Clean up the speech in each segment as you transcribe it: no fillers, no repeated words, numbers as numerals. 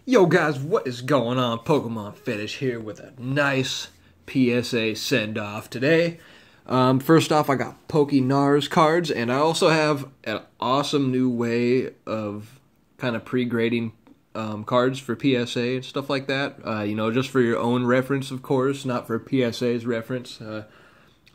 Yo guys, what is going on? Pokemon Fetish here with a nice PSA send-off today. First off, I got Pokenars cards, and I also have an awesome new way of kind of pre-grading cards for PSA and stuff like that. Just for your own reference, of course, not for PSA's reference.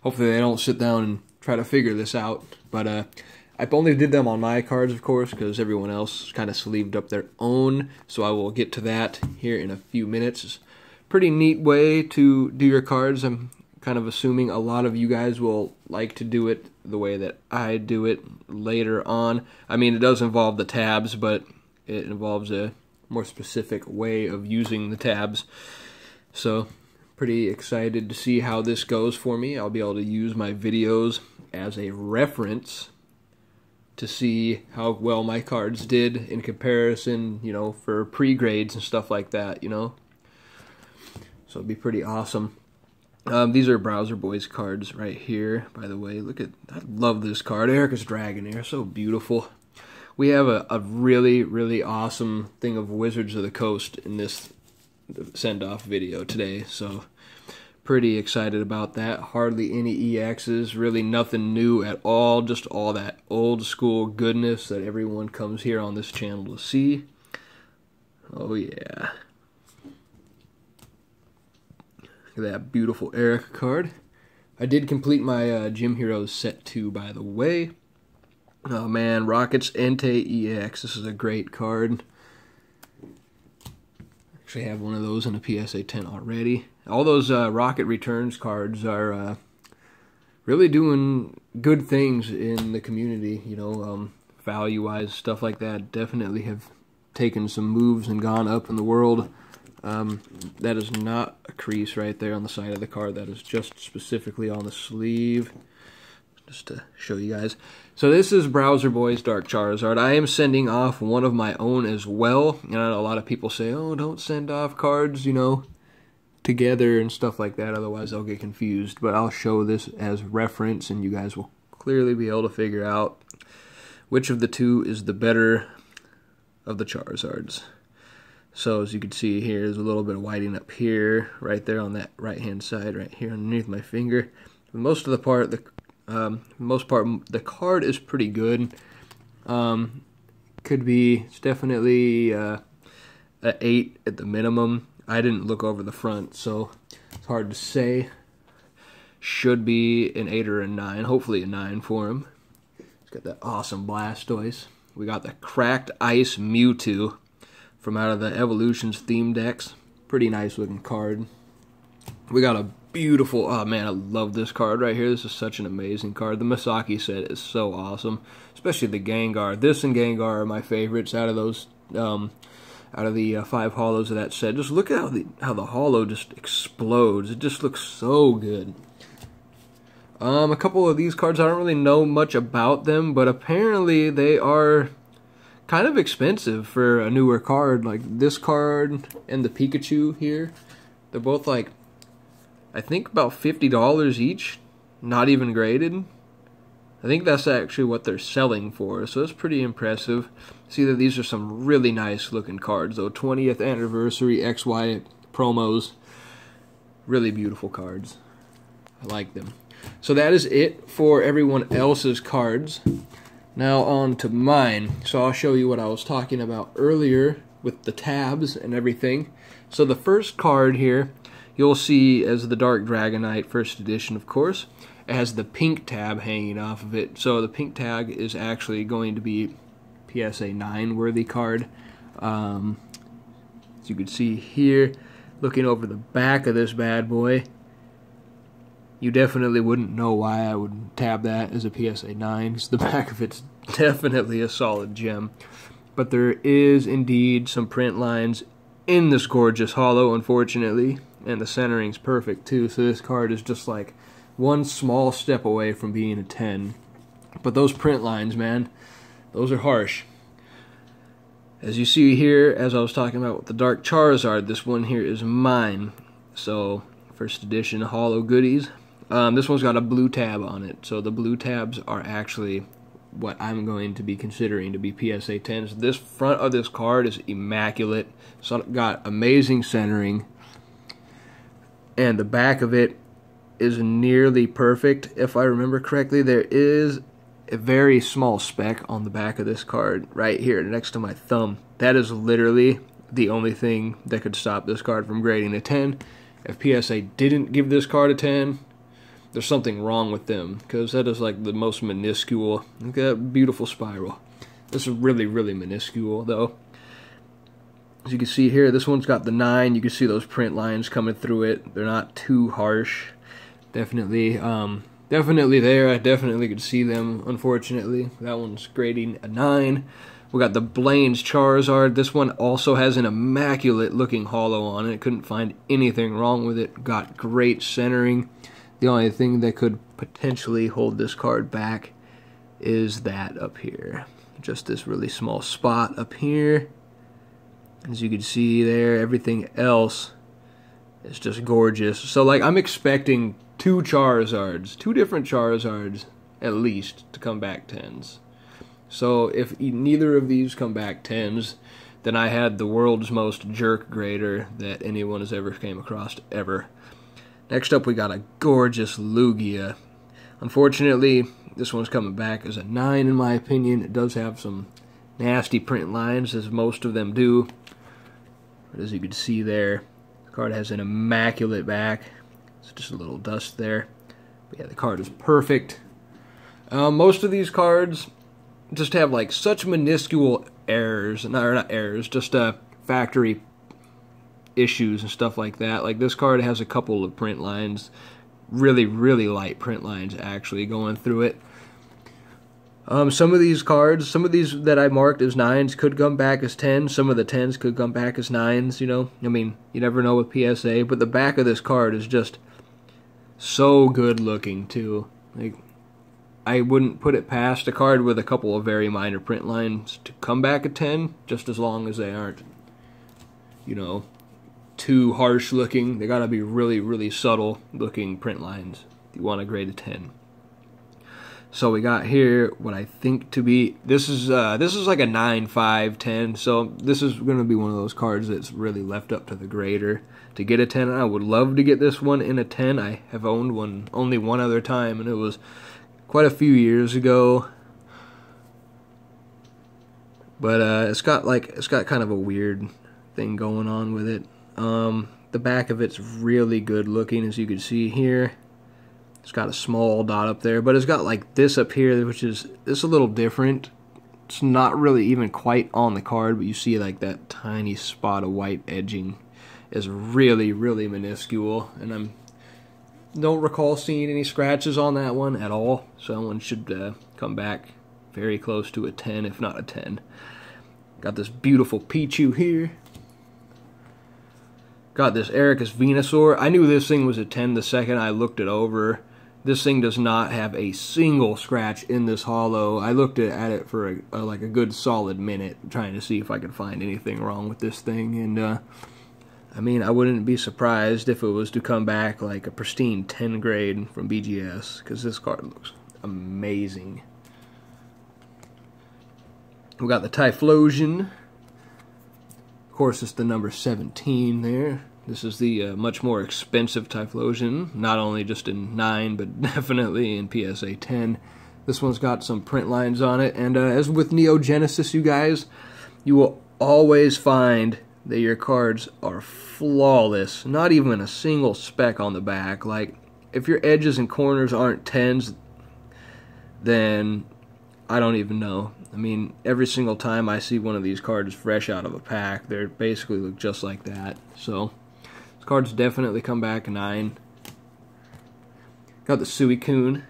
Hopefully they don't sit down and try to figure this out, but I only did them on my cards, of course, because everyone else kind of sleeved up their own, so I will get to that here in a few minutes. It's a pretty neat way to do your cards. I'm kind of assuming a lot of you guys will like to do it the way that I do it later on. I mean, it does involve the tabs, but it involves a more specific way of using the tabs. So, pretty excited to see how this goes for me. I'll be able to use my videos as a reference to see how well my cards did in comparison, for pre-grades and stuff like that, So it'd be pretty awesome. These are Browser Boys cards right here, by the way. I love this card. Erica's Dragonair, so beautiful. We have a really, really awesome thing of Wizards of the Coast in this send-off video today, so pretty excited about that. Hardly any EXs, really nothing new at all, just all that old school goodness that everyone comes here on this channel to see. Oh yeah. Look at that beautiful Erica card. I did complete my Gym Heroes set 2, by the way. Oh man, Rockets Entei EX, this is a great card. Actually have one of those in a PSA 10 already. All those Rocket Returns cards are really doing good things in the community, value-wise, stuff like that. Definitely have taken some moves and gone up in the world. That is not a crease right there on the side of the card. That is just specifically on the sleeve. Just to show you guys. So this is Browser Boys Dark Charizard. I am sending off one of my own as well. I know a lot of people say, oh, don't send off cards, together and stuff like that, otherwise I'll get confused. But I'll show this as reference, and you guys will clearly be able to figure out which of the two is the better of the Charizards. So as you can see here, there's a little bit of whiting up here, right there on that right-hand side, right here underneath my finger. For most of the part, the card is pretty good. It's definitely an 8 at the minimum. I didn't look over the front, so it's hard to say. Should be an 8 or a 9, hopefully a 9 for him. It's got that awesome Blastoise. We got the Cracked Ice Mewtwo from out of the Evolutions theme decks. Pretty nice looking card. We got a beautiful, oh man, I love this card right here. This is such an amazing card. The Misaki set is so awesome, especially the Gengar. This and Gengar are my favorites out of those, out of the 5 holos of that set. Just look at how the holo just explodes. It just looks so good. A couple of these cards, I don't really know much about them, but apparently they are kind of expensive for a newer card. Like this card and the Pikachu here, they're both like, I think about $50 each, not even graded. I think that's actually what they're selling for, so it's pretty impressive. See that these are some really nice looking cards, though. 20th anniversary XY promos. Really beautiful cards. I like them. So that is it for everyone else's cards. Now on to mine. So I'll show you what I was talking about earlier with the tabs and everything. So the first card here, you'll see as the Dark Dragonite First Edition, of course. It has the pink tab hanging off of it. So the pink tag is actually going to be PSA 9 worthy card. As you can see here, looking over the back of this bad boy, you definitely wouldn't know why I would tab that as a PSA 9, because the back of it's definitely a solid gem. But there is indeed some print lines in this gorgeous holo, unfortunately, and the centering's perfect too, so this card is just like one small step away from being a 10. But those print lines, man, those are harsh. As you see here, as I was talking about with the Dark Charizard, this one here is mine. So, First Edition holo goodies. This one's got a blue tab on it, so the blue tabs are actually what I'm going to be considering to be PSA 10s. This front of this card is immaculate. So it's got amazing centering, and the back of it is nearly perfect. If I remember correctly, there is a very small speck on the back of this card right here next to my thumb. That is literally the only thing that could stop this card from grading a 10. If PSA didn't give this card a 10, there's something wrong with them, because that is like the most minuscule. Look at that beautiful spiral. This is really, really minuscule though. As you can see here, this one's got the 9. You can see those print lines coming through it. They're not too harsh. Definitely there. I definitely could see them, unfortunately. That one's grading a 9. We got the Blaine's Charizard. This one also has an immaculate looking holo on it. Couldn't find anything wrong with it. Got great centering. The only thing that could potentially hold this card back is that up here. Just this really small spot up here. As you can see there, everything else is just gorgeous. So like, I'm expecting two different Charizards at least to come back 10s. So if neither of these come back 10s, then I had the world's most jerk grader that anyone has ever came across ever. Next up, we got a gorgeous Lugia. Unfortunately, this one's coming back as a 9 in my opinion. It does have some nasty print lines, as most of them do. But as you can see there, the card has an immaculate back. It's just a little dust there. But yeah, the card is perfect. Most of these cards just have like such minuscule errors, not errors, just factory issues and stuff like that. Like this card has a couple of print lines, really, really light print lines actually going through it. Some of these cards, some of these that I marked as 9s could come back as 10s. Some of the 10s could come back as 9s, you know. I mean, you never know with PSA, but the back of this card is just so good looking too. Like, I wouldn't put it past a card with a couple of very minor print lines to come back a 10, just as long as they aren't, you know, too harsh looking. They gotta be really, really subtle looking print lines if you want to grade a 10. So we got here what I think to be, this is like a 9, 5, 10. So this is going to be one of those cards that's really left up to the grader to get a 10. I would love to get this one in a 10. I have owned one only one other time, and it was quite a few years ago. But it's got kind of a weird thing going on with it. The back of it's really good looking, as you can see here. It's got a small dot up there, but it's got like this up here, which is a little different. It's not really even quite on the card, but you see like that tiny spot of white edging is really, really minuscule, and I don't recall seeing any scratches on that one at all. So that one should come back very close to a 10, if not a 10. Got this beautiful Pichu here. Got this Ericus Venusaur. I knew this thing was a 10 the second I looked it over. This thing does not have a single scratch in this holo. I looked at it for like a good solid minute, trying to see if I could find anything wrong with this thing. And I mean, I wouldn't be surprised if it was to come back like a pristine 10 grade from BGS, because this card looks amazing. We got the Typhlosion. Of course, it's the number 17 there. This is the much more expensive Typhlosion, not only just in 9, but definitely in PSA 10. This one's got some print lines on it, and as with Neo Genesis, you guys, you will always find that your cards are flawless. Not even a single speck on the back. Like, if your edges and corners aren't 10s, then I don't even know. I mean, every single time I see one of these cards fresh out of a pack, they basically look just like that. So, this card's definitely come back a 9. Got the Suicune.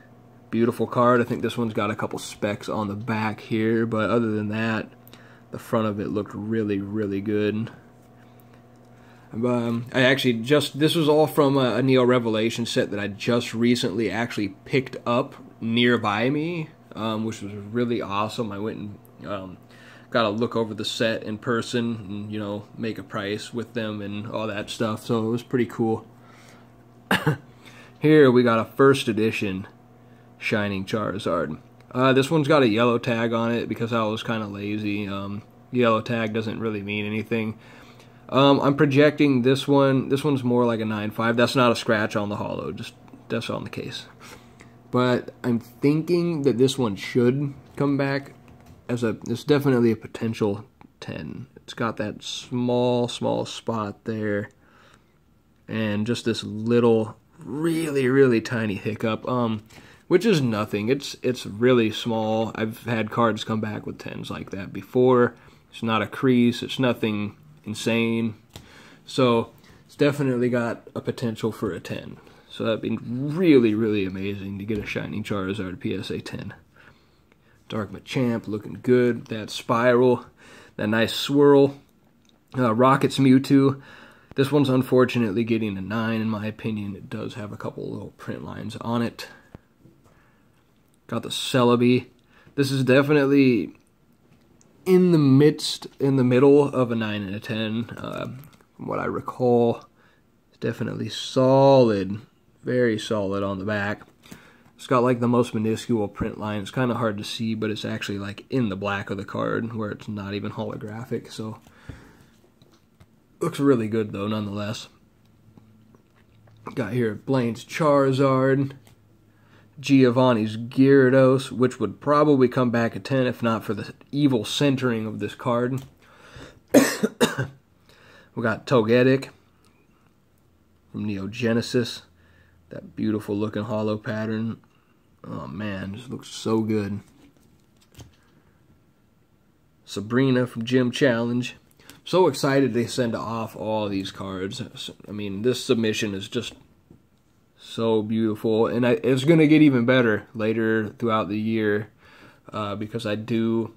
Beautiful card. I think this one's got a couple specks on the back here, but other than that, the front of it looked really, really good. I actually this was all from a Neo Revelation set that I just recently actually picked up nearby me, which was really awesome. I went and got to look over the set in person and, you know, make a price with them and all that stuff, so it was pretty cool. Here we got a first edition Shining Charizard. This one's got a yellow tag on it because I was kind of lazy. Yellow tag doesn't really mean anything. I'm projecting this one. This one's more like a 9.5. That's not a scratch on the holo, just that's on the case. But I'm thinking that this one should come back as it's definitely a potential 10. It's got that small spot there, and just this little, really tiny hiccup, which is nothing. It's really small. I've had cards come back with 10s like that before. It's not a crease. It's nothing insane. So it's definitely got a potential for a 10. So that'd be really amazing to get a shiny Charizard PSA 10. Dark Machamp looking good. That spiral, that nice swirl. Rocket's Mewtwo. This one's unfortunately getting a 9 in my opinion. It does have a couple little print lines on it. Got the Celebi. This is definitely in the middle of a 9 and a 10. From what I recall, it's definitely solid, very solid on the back. It's got like the most minuscule print line. It's kind of hard to see, but it's actually like in the black of the card where it's not even holographic. So looks really good though, nonetheless. Got here Blaine's Charizard, Giovanni's Gyarados, which would probably come back at 10 if not for the evil centering of this card. We got Togetic from Neo Genesis. That beautiful looking holo pattern. Oh man, this looks so good. Sabrina from Gym Challenge. So excited they send off all these cards. I mean, this submission is just so beautiful, and it's going to get even better later throughout the year because I do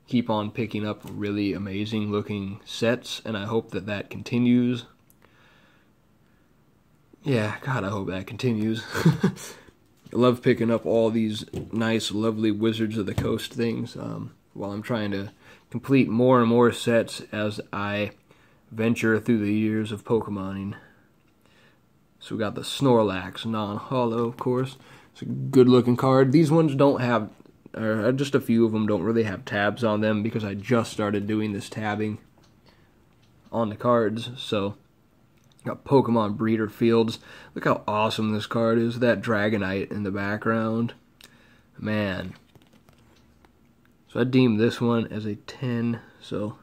keep on picking up really amazing looking sets, and I hope that that continues. Yeah, God, I hope that continues. I love picking up all these nice, lovely Wizards of the Coast things while I'm trying to complete more and more sets as I venture through the years of Pokemoning. So we got the Snorlax non-holo, of course. It's a good-looking card. These ones don't have, or just a few of them don't really have tabs on them because I just started doing this tabbing on the cards. So got Pokemon Breeder Fields. Look how awesome this card is. That Dragonite in the background. Man. So I deem this one as a 10. So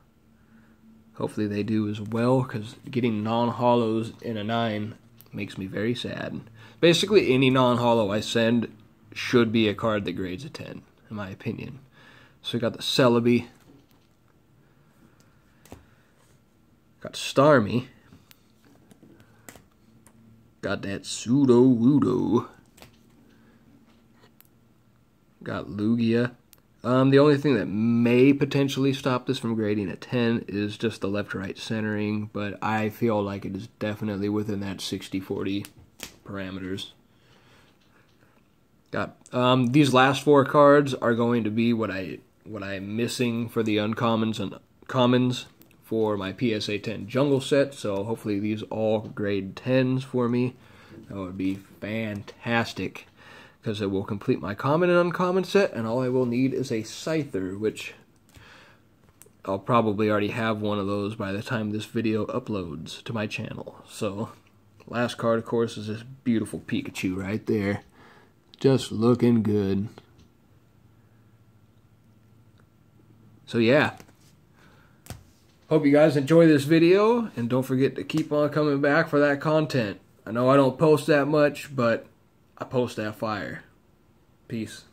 hopefully they do as well, because getting non-holos in a 9 makes me very sad. Basically any non-holo I send should be a card that grades a 10, in my opinion. So we got the Celebi. Got Starmie. Got that Sudowoodo. Got Lugia. The only thing that may potentially stop this from grading a 10 is just the left-right centering, but I feel like it is definitely within that 60-40 parameters. Got these last 4 cards are going to be what I'm missing for the uncommons and commons for my PSA 10 jungle set, so hopefully these all grade 10s for me. That would be fantastic, because it will complete my common and uncommon set, and all I will need is a Scyther, which I'll probably already have one of those by the time this video uploads to my channel. So, last card, of course, is this beautiful Pikachu right there. Just looking good. So yeah. Hope you guys enjoy this video, and don't forget to keep on coming back for that content. I know I don't post that much, but I post that fire. Peace.